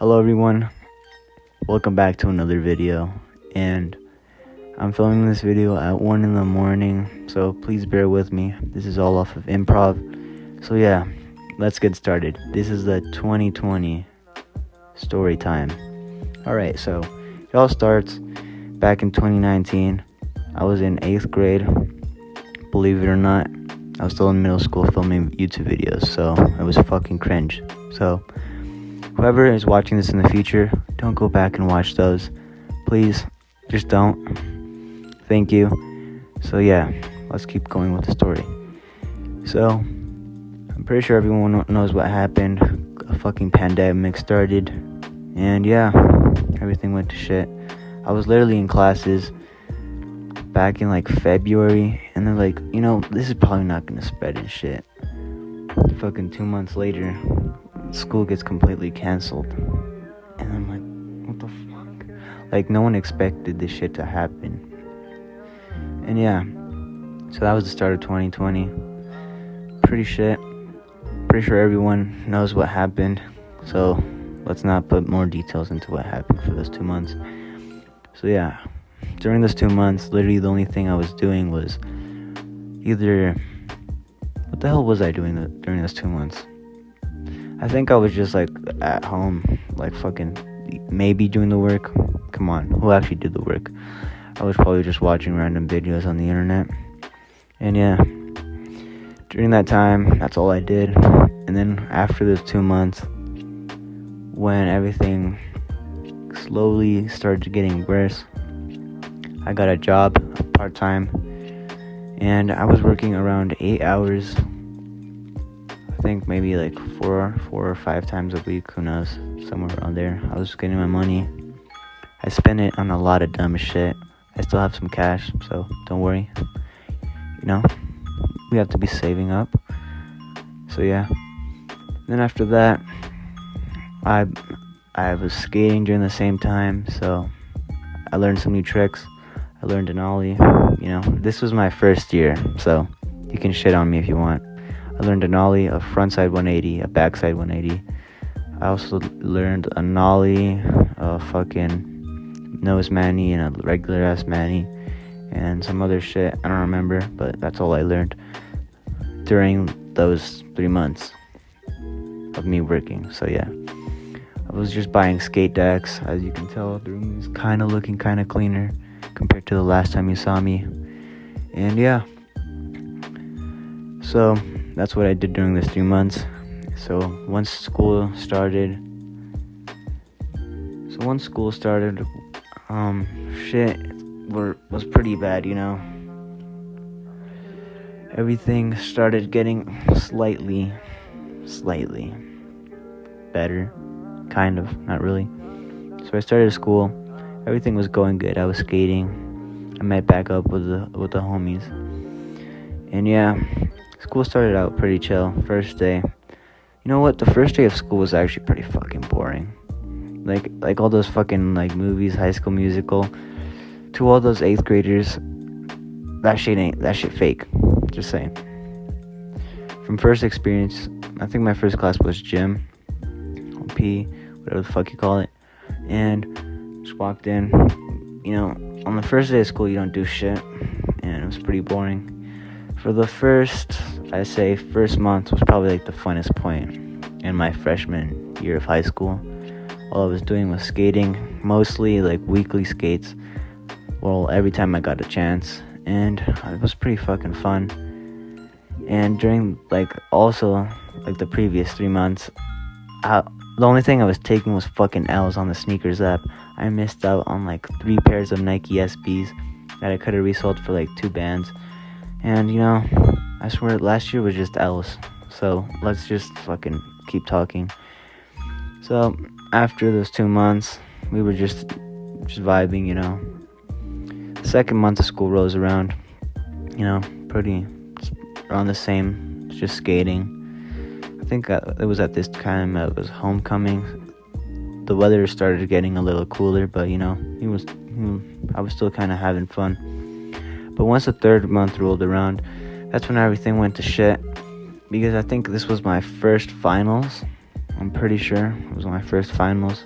Hello everyone, welcome back to another video, and I'm filming this video at 1 in the morning, so please bear with me. This is all off of improv. So yeah, let's get started. This is the 2020 story time. Alright, so it all starts back in 2019. I was in 8th grade. Believe it or not, I was still in middle school filming YouTube videos, so it was fucking cringe. So whoever is watching this in the future, don't go back and watch those. Please, just don't. Thank you. So yeah, let's keep going with the story. So, I'm pretty sure everyone knows what happened. A fucking pandemic started. And yeah, everything went to shit. I was literally in classes back in like February. And they're like, this is probably not gonna spread and shit. Fucking 2 months later, school gets completely canceled. And I'm like, what the fuck? Like, no one expected this shit to happen. And yeah, so that was the start of 2020. Pretty sure everyone knows what happened. So let's not put more details into what happened for those 2 months. So yeah, during those 2 months, literally the only thing I was doing was either... What the hell was I doing during those 2 months? I think I was just like at home, like fucking maybe doing the work. Come on, who actually did the work? I was probably just watching random videos on the internet. And yeah, during that time, that's all I did. And then after those 2 months, when everything slowly started getting worse, I got a job part-time, and I was working around 8 hours. I think maybe like four or 5 times a week, who knows, somewhere around there. I was getting my money. I spent it on a lot of dumb shit. I still have some cash, so don't worry. We have to be saving up. So yeah. Then after that, I was skating during the same time, so I learned some new tricks. I learned an ollie. This was my first year, so you can shit on me if you want. I learned an ollie, a frontside 180, a backside 180. I also learned a nollie, a fucking nose manny, and a regular ass manny, and some other shit. I don't remember, but that's all I learned during those 3 months of me working. So yeah, I was just buying skate decks. As you can tell, the room is kind of looking kind of cleaner compared to the last time you saw me. And yeah, so that's what I did during those 3 months. So once school started, shit was pretty bad, Everything started getting slightly better, kind of, not really. So I started school. Everything was going good. I was skating. I met back up with the homies. And yeah, school started out pretty chill. First day. You know what? The first day of school was actually pretty fucking boring. Like all those fucking like movies, High School Musical. To all those 8th graders, that shit fake. Just saying. From first experience, I think my first class was gym, P, whatever the fuck you call it, and just walked in. On the first day of school, you don't do shit, and it was pretty boring. For the first month was probably like the funnest point in my freshman year of high school. All I was doing was skating, mostly like weekly skates. Well, every time I got a chance, and it was pretty fucking fun. And during the previous 3 months, the only thing I was taking was fucking L's on the sneakers app. I missed out on like 3 pairs of Nike SBs that I could have resold for like 2 bands. And I swear last year was just L's. So let's just fucking keep talking. So after those 2 months, we were just vibing, The second month of school rolls around, pretty around the same, just skating. I think it was at this time it was homecoming. The weather started getting a little cooler, but I was still kind of having fun. But once the third month rolled around, that's when everything went to shit, because I think this was my first finals. I'm pretty sure it was my first finals.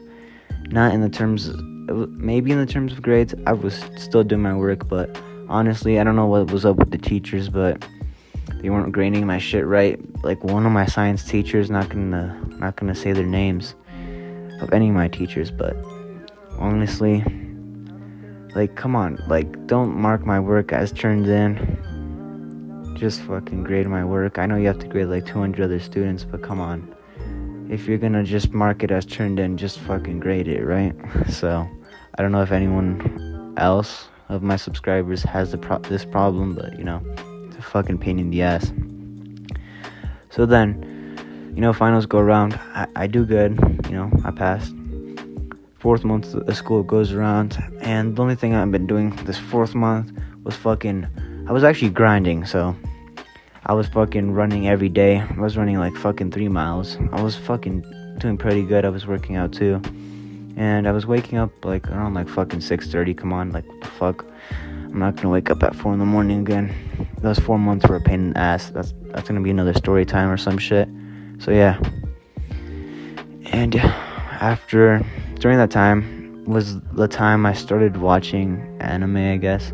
Not in the terms, maybe in the terms of grades, I was still doing my work, but honestly, I don't know what was up with the teachers, but they weren't grading my shit right. Like, one of my science teachers, not gonna say their names of any of my teachers, but honestly, like, come on, like, don't mark my work as turned in. Just fucking grade my work. I know you have to grade like 200 other students, but come on. If you're gonna just mark it as turned in, just fucking grade it, right? So, I don't know if anyone else of my subscribers has this problem, but, you know, it's a fucking pain in the ass. So then, you know, finals go around. I do good, you know, I passed. 4th month of school goes around, and the only thing I've been doing this 4th month was I was actually grinding, so I was fucking running every day. I was running like fucking 3 miles. I was fucking doing pretty good. I was working out too. And I was waking up like around like fucking 6:30. Come on, like, what the fuck? I'm not gonna wake up at 4 in the morning again. Those 4 months were a pain in the ass. That's gonna be another story time or some shit. So yeah. And during that time was the time I started watching anime, I guess.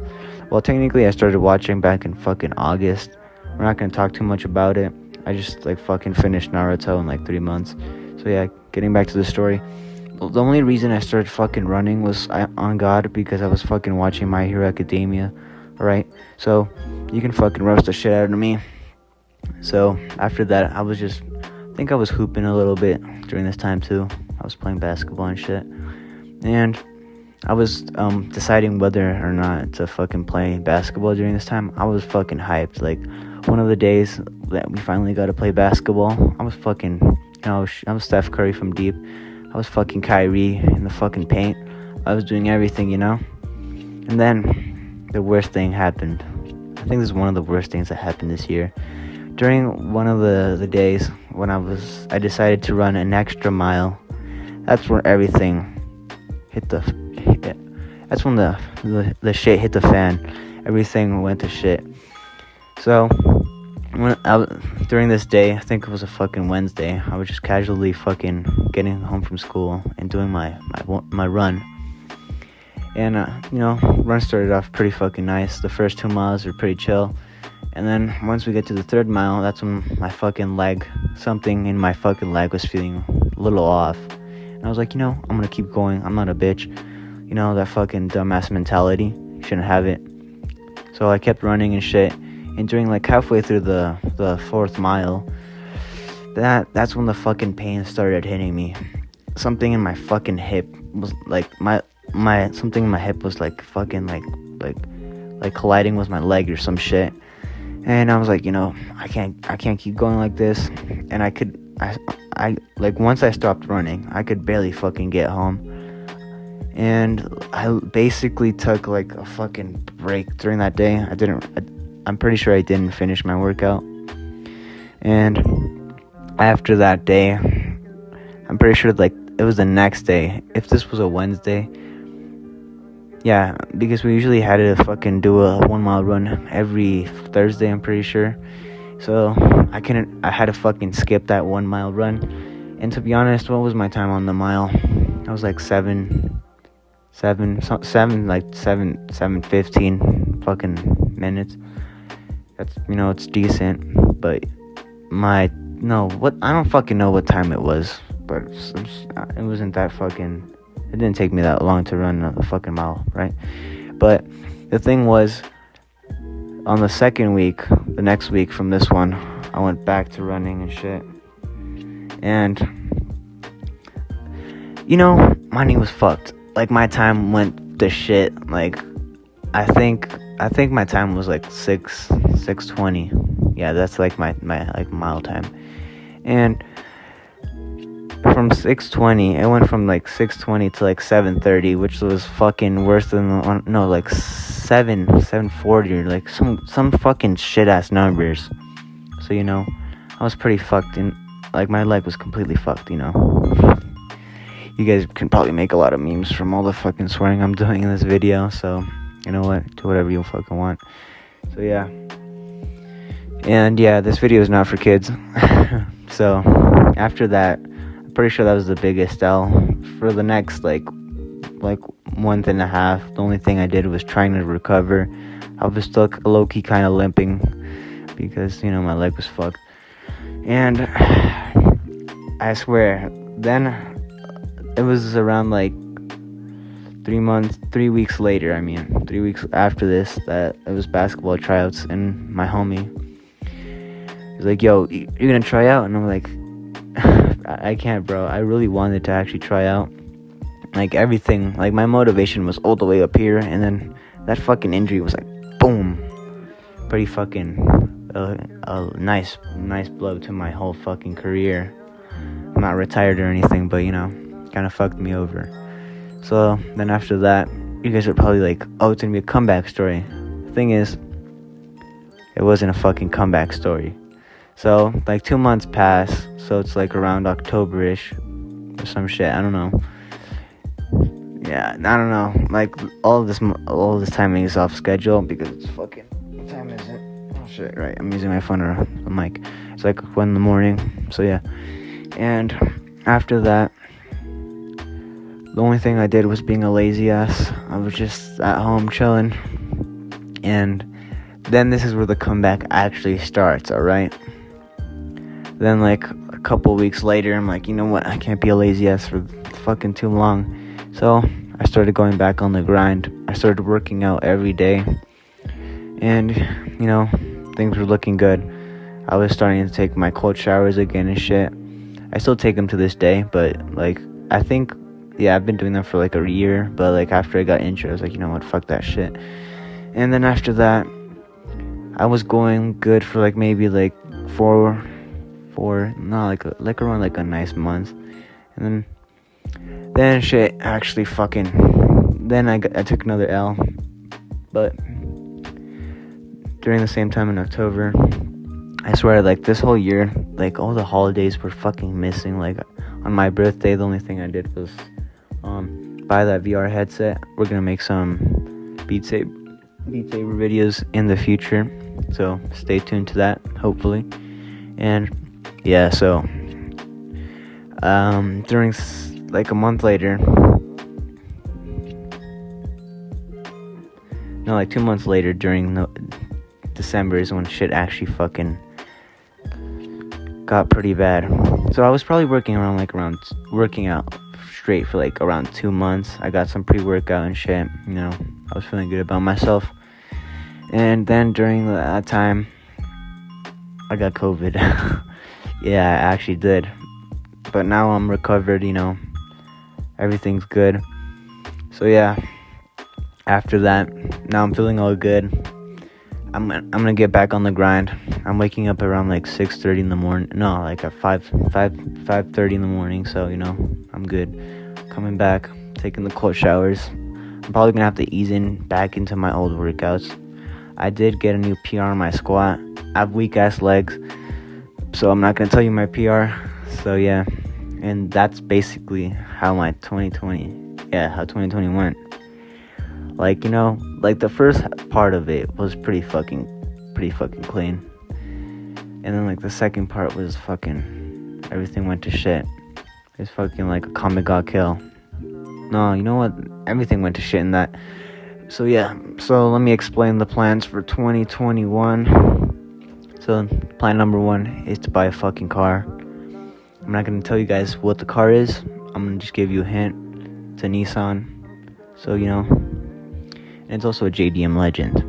Well, technically I started watching back in fucking August. We're not gonna talk too much about it. I just like fucking finished Naruto in like 3 months. So yeah, getting back to the story. The only reason I started fucking running was on God, because I was fucking watching My Hero Academia. Alright? So you can fucking roast the shit out of me. So after that, I think I was hooping a little bit during this time too. I was playing basketball and shit. And I was deciding whether or not to fucking play basketball during this time. I was fucking hyped. Like, one of the days that we finally got to play basketball, I was fucking, you know, I was Steph Curry from deep. I was fucking Kyrie in the fucking paint. I was doing everything, you know. And then the worst thing happened. I think this is one of the worst things that happened this year. During one of the days when I decided to run an extra mile. That's when everything that's when the shit hit the fan. Everything went to shit. So during this day, I think it was a fucking Wednesday, I was just casually fucking getting home from school and doing my run. And you know, run started off pretty fucking nice. The first 2 miles were pretty chill. And then once we get to the 3rd mile, that's when something in my fucking leg was feeling a little off. And I was like, you know, I'm gonna keep going. I'm not a bitch. You know, that fucking dumbass mentality. You shouldn't have it. So I kept running and shit. And during like halfway through the 4th mile, that's when the fucking pain started hitting me. Something in my fucking hip was like something in my hip was like fucking like colliding with my leg or some shit. And I was like, you know, I can't keep going like this. And I like, once I stopped running, I could barely fucking get home. And I basically took like a fucking break during that day. I'm pretty sure I didn't finish my workout. And after that day, I'm pretty sure like it was the next day. If this was a Wednesday, yeah, because we usually had to fucking do a 1 mile run every Thursday, I'm pretty sure. So I had to fucking skip that 1 mile run. And to be honest, what was my time on the mile? I was like 7:15 fucking minutes. That's, you know, it's decent. But I don't fucking know what time it was. But it wasn't that fucking, it didn't take me that long to run a fucking mile, right? But the thing was, on the second week, the next week from this one, I went back to running and shit. And, you know, my knee was fucked. Like, my time went to shit. Like, I think my time was like 6:20. Yeah, that's like my like mile time. And from 6:20, it went from like 6:20 to like 7:30, which was fucking worse than like 7:40, or like some fucking shit ass numbers. So, you know, I was pretty fucked, and like my leg was completely fucked, you know. You guys can probably make a lot of memes from all the fucking swearing I'm doing in this video, so you know what, do whatever you fucking want. So yeah. And yeah, this video is not for kids. So after that, Pretty sure that was the biggest L. For the next like month and a half, the only thing I did was trying to recover. I was still low-key kind of limping because, you know, my leg was fucked. And I swear, then it was around like 3 weeks later, 3 weeks after this, that it was basketball tryouts, and my homie was like, yo, you're gonna try out? And I'm like, I can't, bro. I really wanted to actually try out. Like, everything, like, my motivation was all the way up here, and then that fucking injury was like, boom. Pretty fucking, a nice blow to my whole fucking career. I'm not retired or anything, but, you know, kind of fucked me over. So, then after that, you guys are probably like, oh, it's gonna be a comeback story. The thing is, it wasn't a fucking comeback story. So, like, 2 months pass, so it's like around October-ish, or some shit, I don't know. Yeah, I don't know. Like, all this timing is off schedule because it's fucking. What time is it? Oh shit! Right, I'm using my phone or a mic. It's like 1 in the morning. So yeah, and after that, the only thing I did was being a lazy ass. I was just at home chilling, and then this is where the comeback actually starts. All right. Then like a couple weeks later, I'm like, you know what? I can't be a lazy ass for fucking too long. So I started going back on the grind. I started working out every day, and you know, things were looking good. I was starting to take my cold showers again and shit. I still take them to this day, but like, I think, yeah, I've been doing them for like a year, but like after I got injured, I was like, you know what, fuck that shit. And then after that, I was going good for like maybe like like around like a nice month, and then shit actually fucking, then I took another L. But during the same time in October, I swear, like, this whole year, like, all the holidays were fucking missing. Like, on my birthday, the only thing I did was buy that VR headset. We're gonna make some Beat Saber videos in the future, so stay tuned to that, hopefully. And yeah, so during like a month later, no, like 2 months later, during December is when shit actually fucking got pretty bad. So I was probably working out straight for like around 2 months. I got some pre-workout and shit, you know, I was feeling good about myself. And then during that time, I got COVID. Yeah, I actually did. But now I'm recovered, you know, everything's good. So yeah, after that, now I'm feeling all good. I'm gonna get back on the grind. I'm waking up around like 6:30 in the morning. No, like at 5:30 in the morning. So, you know, I'm good. Coming back, taking the cold showers. I'm probably gonna have to ease back into my old workouts. I did get a new PR on my squat. I have weak ass legs, so I'm not gonna tell you my PR. So yeah, and that's basically how my 2020 went. Like, you know, like the first part of it was pretty fucking clean. And then like the second part was fucking, everything went to shit. It's fucking like a Kame ga Kill. No, you know what? Everything went to shit in that. So yeah, so let me explain the plans for 2021. So plan number 1 is to buy a fucking car. I'm not gonna tell you guys what the car is. I'm gonna just give you a hint. It's a Nissan. So, you know, and it's also a JDM Legend.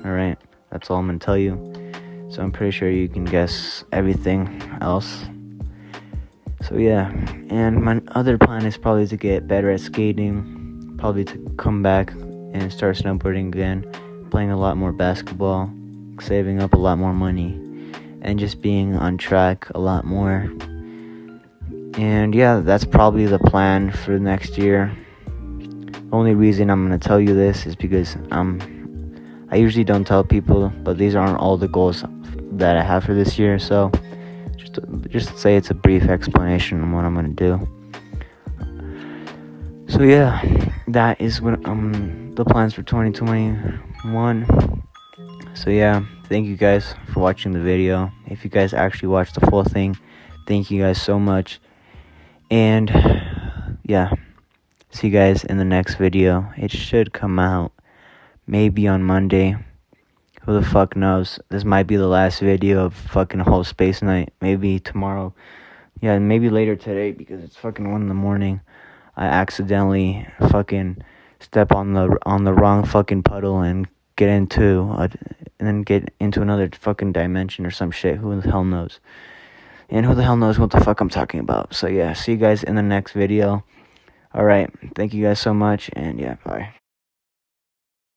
Alright, that's all I'm gonna tell you. So I'm pretty sure you can guess everything else. So yeah, and my other plan is probably to get better at skating, probably to come back and start snowboarding again, playing a lot more basketball, saving up a lot more money, and just being on track a lot more. And yeah, that's probably the plan for next year. Only reason I'm gonna tell you this is because I usually don't tell people, but these aren't all the goals that I have for this year. So just say it's a brief explanation on what I'm gonna do. So yeah, that is what the plans for 2021. So yeah, thank you guys for watching the video. If you guys actually watched the full thing, thank you guys so much. And yeah, see you guys in the next video. It should come out maybe on Monday. Who the fuck knows? This might be the last video of fucking whole space night. Maybe tomorrow. Yeah, maybe later today because it's fucking 1 in the morning. I accidentally fucking step on the wrong fucking puddle and get into another fucking dimension or some shit. Who the hell knows? And who the hell knows what the fuck I'm talking about? So yeah, see you guys in the next video. Alright, thank you guys so much, and yeah, bye.